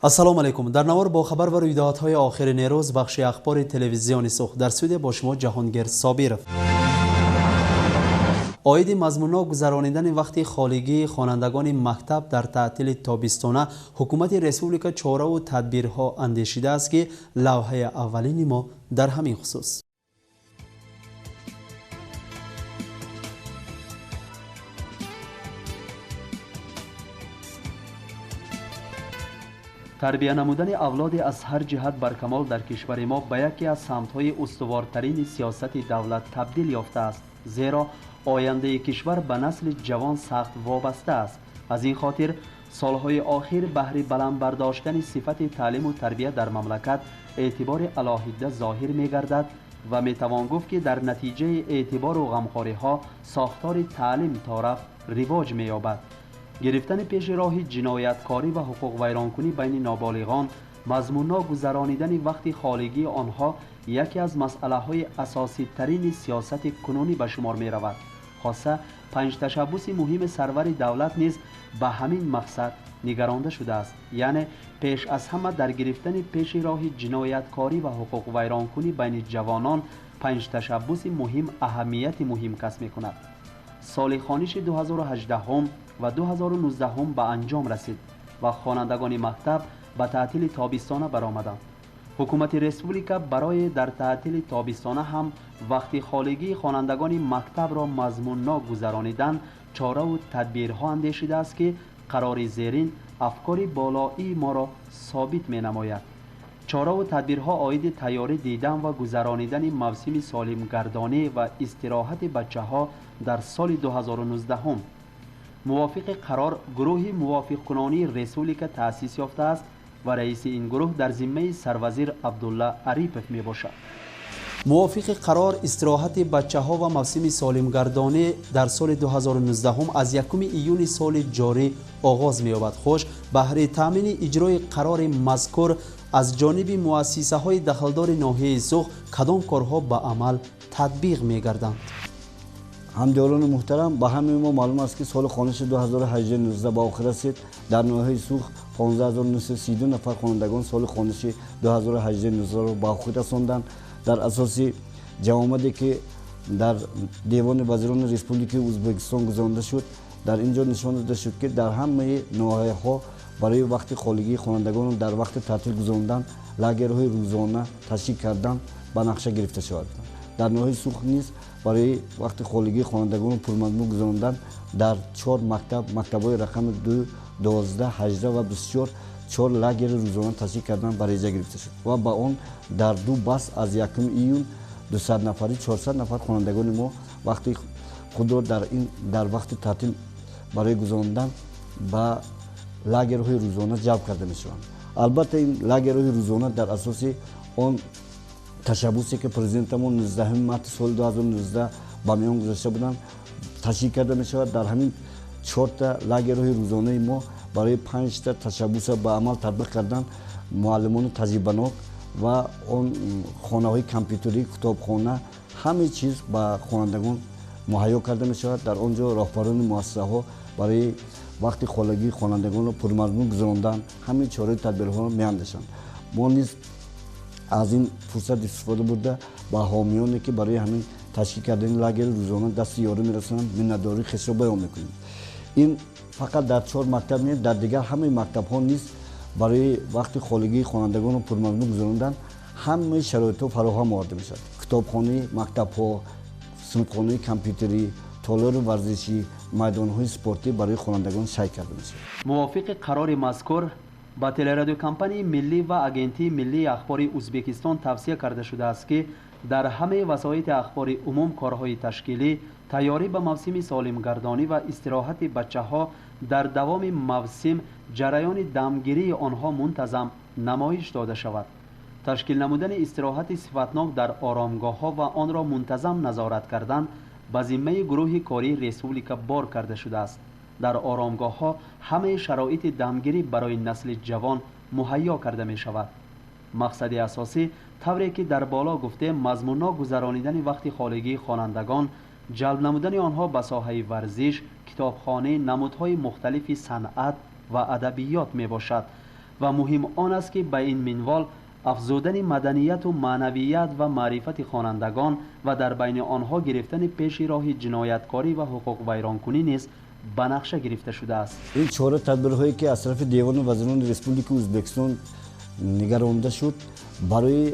السلام علیکم. در نوار با خبر و رویدادهای آخرین روز بخش اخبار تلویزیون سوخ در استودیو با شما جهانگیر صابر. عاید مضمون‌ها گذرانیدن وقت خالگی خوانندگان مکتب در تعطیل تابستانه، حکومت ریسپوبلیک چاره و تدبیرها اندیشیده است که لوحه اولین ما در همین خصوص. تربیت نمودن اولاد از هر جهت برکمال در کشور ما به یکی از سمت‌های استوارترین سیاست دولت تبدیل یافته است، زیرا آینده کشور به نسل جوان سخت وابسته است. از این خاطر سالهای آخر بهر بلند برداشتن صفت تعلیم و تربیت در مملکت اعتبار علاهیده ظاهر می‌گردد و می‌توان گفت که در نتیجه اعتبار و غمخوری‌ها ساختار تعلیم طرف رواج می‌یابد. گرفتن پیش راه جنایتکاری و حقوق ویرانکنی بین نابالغان، مضمون‌ها گذرانیدن وقت خالگی آنها یکی از مسئله‌های اساسی ترین سیاست کنونی به شمار می رود. خاصه 5 تشبث مهم سرور دولت نیز به همین مقصد نگرانده شده است، یعنی پیش از همه در گرفتن پیش راه جنایتکاری و حقوق ویرانکنی بین جوانان 5 تشبث مهم اهمیت مهم کسب می کند. سال خوانش 2018 و 2019 به انجام رسید و خوانندگان مکتب به تعطیل تابستانه برآمدند. حکومت ریسپوبلیک برای در تعطیل تابستانه هم وقت خالگی خوانندگان مکتب را مضمون‌ها گذرانیدن چاره و تدبیرها اندیشیده است که قرار زیرین افکار بالایی ما را ثابت می نماید. چاره و تدبیرها عاید تیاری دیدن و گذرانیدن موسم سالمگردانی و استراحت بچه‌ها در سال 2019 موافق قرار گروه موافق کنانی ریسپوبلیک تأسیس یافته است و رئیس این گروه در ذمه سروزیر عبدالله عریپف می باشد. موافق قرار استراحت بچه‌ها و موسم سالمگردانی در سال 2019 از 1 ایون سال جاری آغاز می‌یابد. خوش بهر تامین اجرای قرار مذکور از جانب مؤسسه‌های دخلدار ناحیه سوخ کدام کارها به عمل تطبیق می‌گردند؟ همداران محترم، به همه ما معلوم است که سال خوانش 2018-19 به آخر رسید. در ناحیه سوخ 15932 نفر خوانندگان سال خوانش 2018-19 را به آخر رساندند. در اساس جوامدی که در دیوان وزیران ریسپوبلیک ازبکستان گذرانده شد، در اینجا نشان داده شد که در همه ناحیه‌ها برای وقت خالگی خوانندگان در وقت تعطیل گذراندن لاگرهای روزانه تشکیل کردن به نقشه گرفته شد. در ناحیه سوخ نیز برای وقت خالگی خوانندگان پرمضمون گذراندن در 4 مکتب‌های رقم 2, 12, 18 و 24 4 لاگر روزانه تشکیل کردن به ریزه گرفته شد و با آن در 2 بس از 1 ایون 200 نفری 400 نفر خوانندگان ما وقتی خود را در وقت تعطیل برای گذراندن به لاگرهای روزانه جلب کرده می‌شوند. البته این لاگرهای روزانه در اساس آن تشبثی که پرزیدنتمون 19 مارس سال 2019 با میان گذاشته بودند تشکیل کرده می‌شود. در همین 4 تا لاگرهای روزانه ما برای 5 تا تشبث به عمل تطبیق کردن معلمان تجربه‌ناک و آن خانه‌های کامپیوتری، کتابخانه، همه چیز به خوانندگان مهیا کرده می‌شود. در آنجا راهبران مؤسسه‌ها برای وقت خالگی خوانندگان را پرمضمون گذراندن همین چاره تدبیرها را می‌اندیشند. ما نیز از این فرصت استفاده برده با حامیانی که برای همین تشکیل کردن لاگر روزانه دست یاری می‌رسانند مینت‌داری خود را بیان می‌کنیم. این فقط در 4 مکتب نیست، در دیگر همه مکتب‌ها نیز برای وقت خالگی خوانندگان پرمضمون گذراندن همه شرایط‌ها فراهم آورده می‌شود. کتابخانه، مکتب‌ها، صنفخانه کامپیوتری، تالار ورزشی، میدان‌های اسپورتی برای خوانندگان شایع کرده می‌شود. موافق قرار مذکور با تلرادیو کمپانی ملی و آژانس ملی اخبار ازبکستان توصیه کرده شده است که در همه وسایط اخبار عموم کارهای تشکیلی تیاری به موسم سالمگردانی و استراحت بچه‌ها در دوام موسم جریان دمگیری آنها منتظم نمایش داده شود. تشکیل نمودن استراحت صفتناک در آرامگاه‌ها و آن را منتظم نظارت کردن به ذمه گروه کاری ریسپوبلیک بار کرده شده است. در آرامگاه‌ها همه شرایط دمگیری برای نسل جوان مهیا کرده می شود. مقصد اساسی طوری که در بالا گفته مضمون‌ها گذرانیدن وقت خالگی خوانندگان، جلب نمودن آنها به ساحه ورزش، کتابخانه، نمودهای مختلف صنعت و ادبیات می باشد. و مهم آن است که به این منوال افزودن مدنیت و معنویت و معرفت خوانندگان و در بین آنها گرفتن پیش راه جنایتکاری و حقوق ویرانکنی نیز به نقشه گرفته شده است. این چهار تدبیرهایی که از طرف دیوان وزیران ریسپوبلیک ازبکستان نگرانده شد برای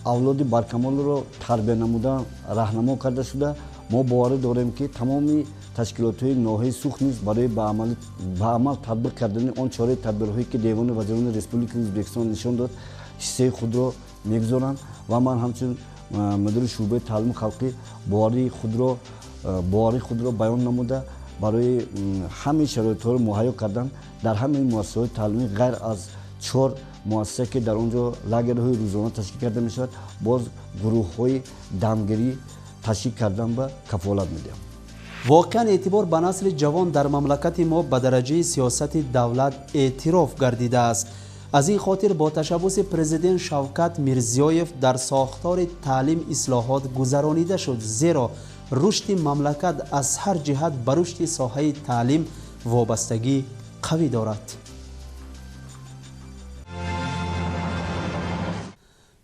اولاد برکمال رو تربیت نمودن راهنما کرده شده. ما باور داریم که تمامی تشکیلات های ناحیه سوخت نیز برای به عمل تطبیق کردن آن چهار تدبیرهایی که دیوان وزیران ریسپوبلیک ازبکستان نشان داد حصه خود را میگذارند و من همچون مدیر شعبه تعلیم خلقی باوری خود را بیان نموده برای همه شرایط ها را مهیا کردن در همه مؤسسات تعلیمی غیر از 4 مؤسسه که در آنجا لاگرهای روزانه تشکیل کرده میشود باز گروه های دمگیری تشکیل کردن و کفالت میدیم. واقعا اعتبار به نسل جوان در مملکت ما به درجه سیاست دولت اعتراف گردیده است. از این خاطر با تشبث پرزیدنت شوکت میرزیویف در ساختار تعلیم اصلاحات گذرانیده شد، زیرا رشد مملکت از هر جهت به رشد ساحه تعلیم وابستگی قوی دارد.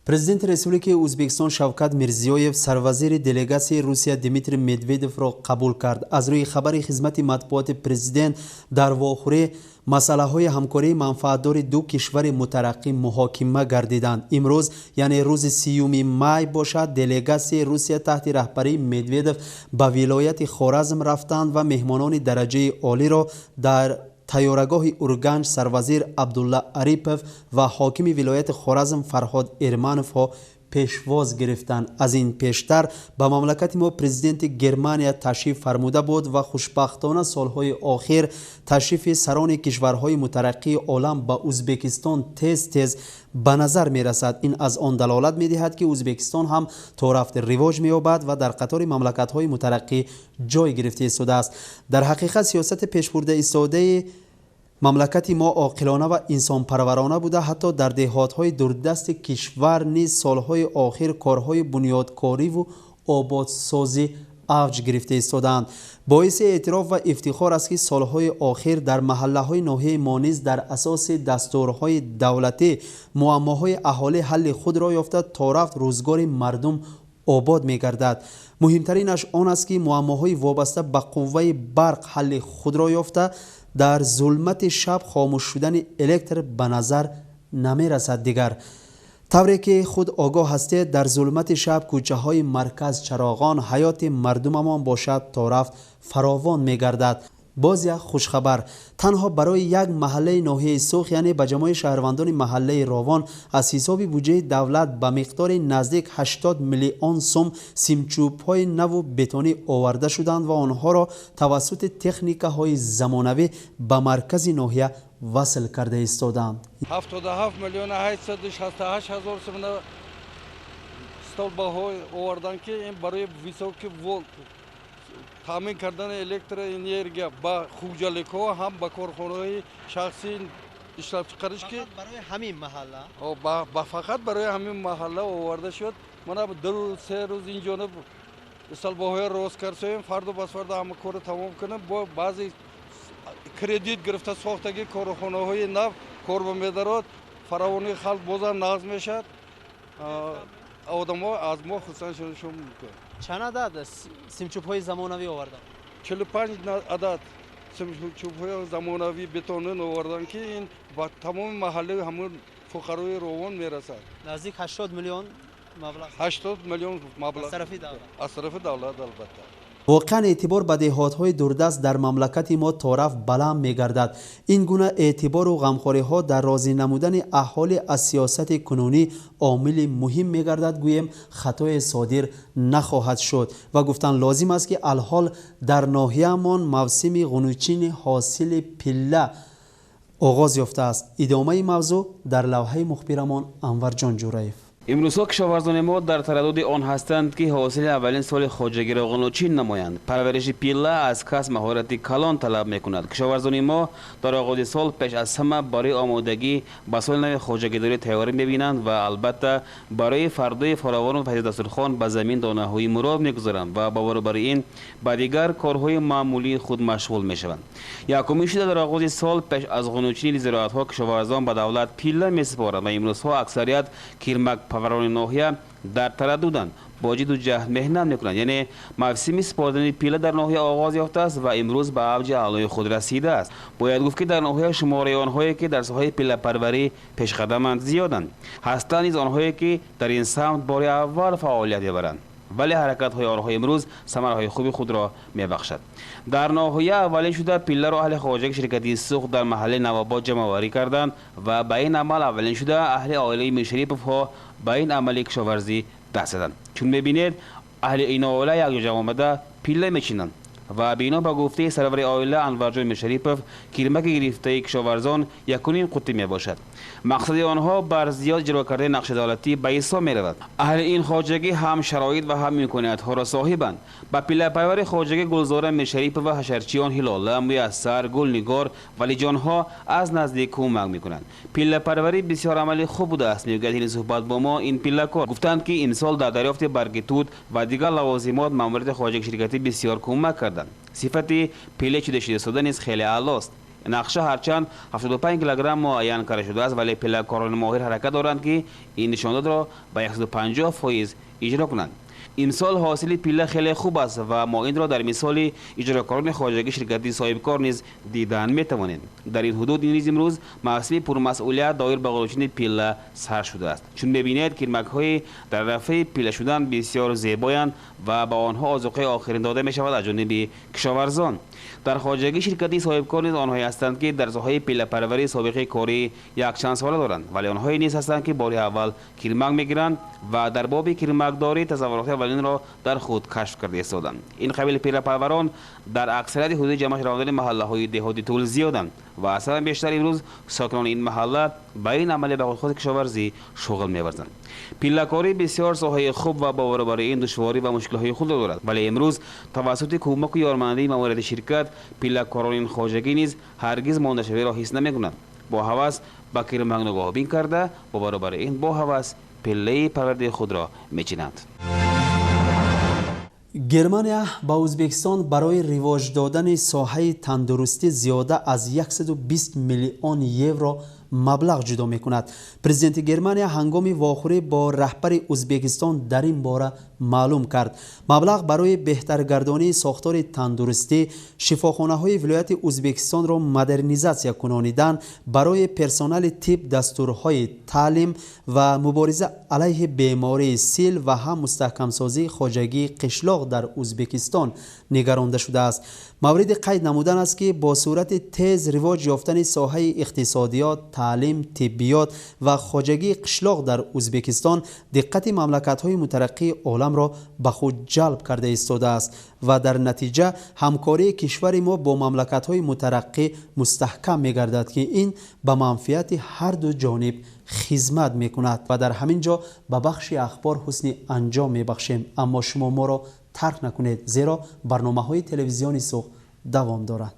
پرزیدنت ریسپوبلیک ازبکستان شوکت میرزیویف سروزیر دلگاسی روسیه دیمیتری مدویدوف را قبول کرد. از روی خبر خدمت مطبوعات پرزیدنت در واخوری مسئله های همکاری منفعتدار دو کشور مترقی محاکمه گردیدند. امروز یعنی روز 30 می باشد دلگاسی روسیه تحت رهبری مدویدوف به ولایت خوارزم رفتند و مهمانان درجه عالی را در تیارگاه اورگنج سروزیر عبدالله عریپوف و حاکم ولایت خوارزم فرهاد ارمانوف ها پیشواز گرفتند. از این پیشتر به مملکت ما پرزیدنت گرمانیا تشریف فرموده بود و خوشبختانه سالهای آخر تشریف سران کشورهای مترقی عالم به ازبکستان تیز به نظر می رسد. این از آن دلالت می دهد که ازبکستان هم تا رفته رواج می یابد و در قطار مملکت های مترقی جای گرفته ایستاده است. در حقیقت سیاست پیشبرده ایستاده مملکت ما عاقلانه و انسان پرورانه بوده. حتی در دهات‌های دوردست کشور نیز سالهای آخر کارهای بنیادکاری و آبادسازی اوج گرفته ایستادند. باعث اعتراف و افتخار است که سالهای آخر در محله‌های ناحیه ما نیز در اساس دستورهای دولتی معماهای اهالی حل خود را یافته تا رفت روزگار مردم آباد می‌گردد. مهمترینش آن است که معماهای وابسته به قوه برق حل خود را یافته. در ظلمت شب خاموش شدن الکتر به نظر نمی رسد دیگر. طوری که خود آگاه هستید در ظلمت شب کوچه های مرکز چراغان حیات مردممان باشد تا رفت فراوان می گردد. باز یک خوشخبر تنها برای یک محله ناحیه سوخ یعنی به جمعی شهروندان محله راوان از حساب بودجه دولت به مقدار نزدیک 80 میلیون سوم سیمچوب‌های نو و بتونی آورده شدند و آنها را توسط تکنیک‌های زمانوی به مرکز ناحیه وصل کرده ایستادند. 77 میلیون 868 هزار سوم столбаҳо овардан ки ин барои високи волт таъмин кардани электроэнергия ба хубҷаликҳо ҳам ба корхонаҳои шахсӣ ишлабчиқариш ки барои ҳамин маҳалла фақат барои ҳамин маҳалла оварда шуд. мана 2-3 рӯз ин ҷониб столбаҳои рост кардем фарду бас фарду ҳама корро тамом кунем бо баъзе кредит гирифта сохтаги корхонаҳои нав корба медарод фаровони халқ бозам нағз мешад. одамҳо аз мо хурсанд шудашон мекунад. чанд адад симчӯбҳои замонавӣ овардан? 45 адад симчӯбҳои замонавӣ бетонин овардан ки ин ба тамоми маҳаллаи ҳамон фуқарои ровон мерасад. наздик 80 миллион маблағ. 80 миллион маблағ аз тарафи давлат албатта. واقعا اعتبار به دهات‌های دوردست در مملکت ما طرف بلند می‌گردد. این گونه اعتبار و غمخوری‌ها در راضی نمودن اهالی از سیاست کنونی عامل مهم می‌گردد گویم خطای صادر نخواهد شد و گفتن لازم است که الحال در ناحیه‌مان موسم غنوچین حاصل پله آغاز یافته است. ادامه موضوع در لوحه مخبرمان انور جان جورایف. امروزها کشاورزان ما در تردد آن هستند که حاصل اولین سال خواجگی را قنوچین نمایند. پرورش پیله از کس مهارت کلان طلب میکند. کشاورزان ما در آغاز سال پیش از همه برای آمادگی به سال نو خواجگی داری تیاری میبینند و البته برای فردای فراوان و پس دسترخوان به زمین دانه‌های مراد میگذارند و باور بر این به دیگر کارهای معمولی خود مشغول میشوند. یکمی شده در آغاز سال پیش از قنوچین زراعت‌ها کشاورزان به دولت پیله میسپارند و امروزها اکثریت کیرمک پوران ناحیه در ترددند، باجد و جهد مهنت میکنند. یعنی موسم سپردن پیله در ناحیه آغاز یافته است و امروز به اوج اعلای خود رسیده است. باید گفت که در ناحیه شماره آنهایی که در ساحه پیله پروری پیش قدمند زیادند. هستند نیز آنهایی که در این سمت بار اول فعالیت میبرند، ولی حرکت های آنها امروز ثمره های خوبی خود را میبخشد. در ناحیه اولین شده پیله را اهل خواجگی شرکتی سوخت در محله نواباد جمع آوری کردند و به این عمل اولین شده اهل عائله میرشریفوف ها به این عمل کشاورزی دست زدند. چون میبینید اهل این عائله یک جا آمده پیله میچینند و بینا به گفته سرور عائله انورجان میرشریفوف کیرمک گرفته کشاورزان یکونین قطعی می باشد. مقصد آنها بر زیاد اجرا کرده نقش عدالتی به حساب می رود. اهل این خواجگی هم شرایط و هم امکانات ها را صاحبند. با پیله پرور خواجگی گلزار میرشریفوف و حشرچیان هلاله، میسر، گلنگار ولی جانها از نزدیک کمک میکنند. پیله پروری بسیار عملی خوب بوده است. میگوید این صحبت با ما این پیله کار گفتند که امسال در دریافت برگ توت و دیگر لوازمات ماموریت خواجگی شرکتی بسیار کمک کرد. صفت پیله چیده شده نیز خیلی اعلی است. نقشه هرچند 75 کیلوگرم معین کرده شده است، ولی پیله کاران ماهر حرکت دارند که این نشانداد را به 150% اجرا کنند. امسال حاصل پیله خیلی خوب است و ما این را در مثال اجراکاران خواجگی شرکتی صاحب کار نیز دیدن میتوانیم. در این حدود نیز امروز محصول پرمسئولیت دایر به قنوچین پیله سر شده است. چون میبینید کیرمک های در رفع پیله شدن بسیار زیبایند و با آنها آذوقه آخرین داده می شود از جانب کشاورزان. در خواجگی شرکتی صاحب کار نیز آنهایی هستند که در ساحه پیله پروری سابقه کاری یک چند ساله دارند، ولی آنهایی نیز هستند که بار اول کیرمک میگیرند و در باب کیرمک داری تصورات اولین را در خود کشف کرده ایستادند. این قبیل پیله پروران در اکثریت حدود جمع شدن محله های دهاتی طول زیادند و اصلا بیشتر امروز ساکنان این محله با این عمل به خود کشاورزی شغل می‌ورزند. پیله کاری بسیار ساحه خوب و باور بر این دشواری و مشکل‌های خود دارد، ولی امروز توسط کمک و یارمندی موارد شرکت پیله کاران خواجگی نیز هرگز ماندشوی را حس نمی‌کنند. با هوس با کیرمک نگاه بین کرده باور بر این با هوس پیله پرورده خود را می‌چینند. گرمانیا با ازبکستان برای رواج دادن ساحه تندرستی زیاده از 120 میلیون یورو مبلغ جدا می کند. پرزیدنت گرمانیا هنگام واخوری با رهبر ازبکستان در این باره معلوم کرد. مبلغ برای بهترگردانی ساختار تندرستی شفاخانه های ولایت ازبکستان را مدرنیزاسیا کنانیدن، برای پرسنل طب دستورهای تعلیم و مبارزه علیه بیماری سیل و هم مستحکم سازی خواجگی قشلاق در ازبکستان نگرانده شده است. مورد قید نمودن است که با صورت تیز رواج یافتن ساحه اقتصادیات، تعلیم، طبیات و خواجگی قشلاق در ازبکستان دقت مملکت‌های مترقی عالم را به خود جلب کرده ایستاده است و در نتیجه همکاری کشور ما با مملکت‌های مترقی مستحکم می‌گردد که این به منفعت هر دو جانب خدمت می‌کند و در همین جا به بخش اخبار حسن انجام می‌بخشیم. اما شما ما را ترک نکنید، زیرا برنامه‌های تلویزیونی صبح دوام دارد.